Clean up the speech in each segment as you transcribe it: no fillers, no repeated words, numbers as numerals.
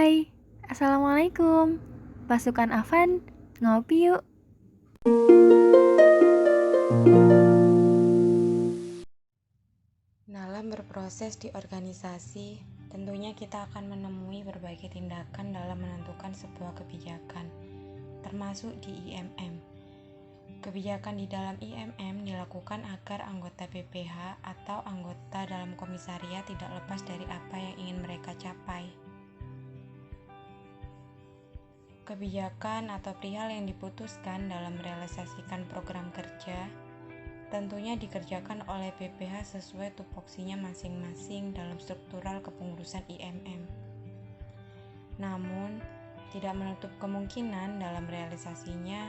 Hai, Assalamualaikum. Pasukan Afan, ngopi yuk. Dalam berproses di organisasi, tentunya kita akan menemui berbagai tindakan dalam menentukan sebuah kebijakan, termasuk di IMM. Kebijakan di dalam IMM dilakukan agar anggota BPH atau anggota dalam komisariat tidak lepas dari apa yang ingin mereka capai. Kebijakan atau perihal yang diputuskan dalam merealisasikan program kerja tentunya dikerjakan oleh BPH sesuai tupoksinya masing-masing dalam struktural kepengurusan IMM. Namun, tidak menutup kemungkinan dalam realisasinya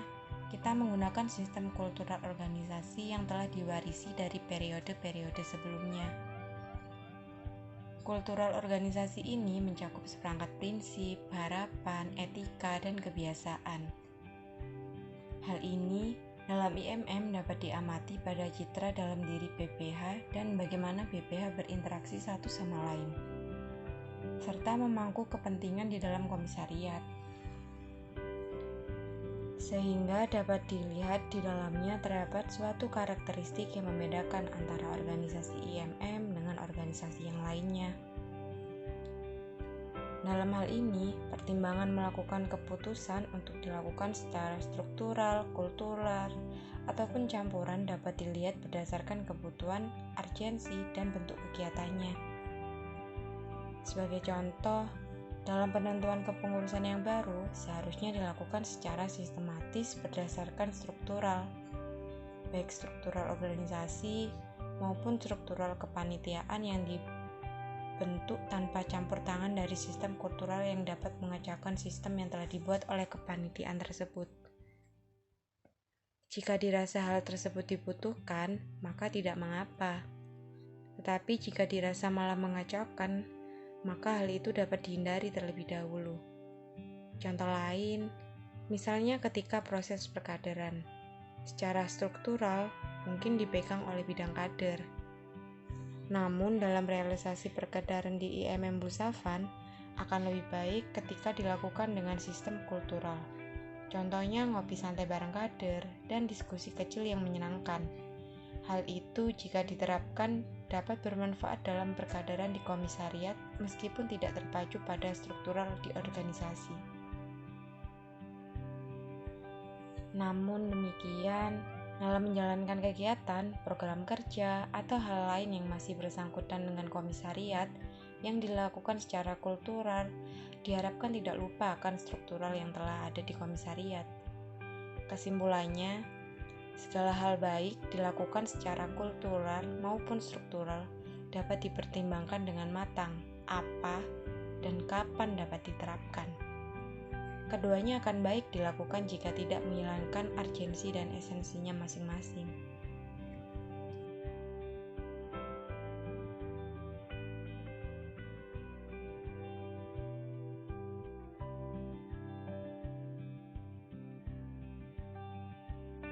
kita menggunakan sistem kultural organisasi yang telah diwarisi dari periode-periode sebelumnya. Kultural organisasi ini mencakup seperangkat prinsip, harapan, etika, dan kebiasaan. Hal ini dalam IMM dapat diamati pada citra dalam diri BPH dan bagaimana BPH berinteraksi satu sama lain, serta memangku kepentingan di dalam komisariat. Sehingga dapat dilihat di dalamnya terdapat suatu karakteristik yang membedakan antara organisasi IMM dengan organisasi yang lainnya. Dalam hal ini, pertimbangan melakukan keputusan untuk dilakukan secara struktural, kultural, ataupun campuran dapat dilihat berdasarkan kebutuhan, urgensi, dan bentuk kegiatannya. Sebagai contoh, dalam penentuan kepengurusan yang baru, seharusnya dilakukan secara sistematis berdasarkan struktural, baik struktural organisasi maupun struktural kepanitiaan yang dibentuk tanpa campur tangan dari sistem kultural yang dapat mengacaukan sistem yang telah dibuat oleh kepanitiaan tersebut. Jika dirasa hal tersebut dibutuhkan, maka tidak mengapa. Tetapi jika dirasa malah mengacaukan, maka hal itu dapat dihindari terlebih dahulu. Contoh lain, misalnya ketika proses perkaderan, secara struktural mungkin dipegang oleh bidang kader. Namun dalam realisasi perkaderan di IMM Busafan akan lebih baik ketika dilakukan dengan sistem kultural. Contohnya ngopi santai bareng kader dan diskusi kecil yang menyenangkan. Hal itu jika diterapkan dapat bermanfaat dalam perkaderan di komisariat meskipun tidak terpacu pada struktural di organisasi. Namun demikian, dalam menjalankan kegiatan, program kerja, atau hal lain yang masih bersangkutan dengan komisariat yang dilakukan secara kultural, diharapkan tidak lupa akan struktural yang telah ada di komisariat. Kesimpulannya, segala hal baik dilakukan secara kultural maupun struktural dapat dipertimbangkan dengan matang apa dan kapan dapat diterapkan. Keduanya akan baik dilakukan jika tidak menghilangkan urgensi dan esensinya masing-masing.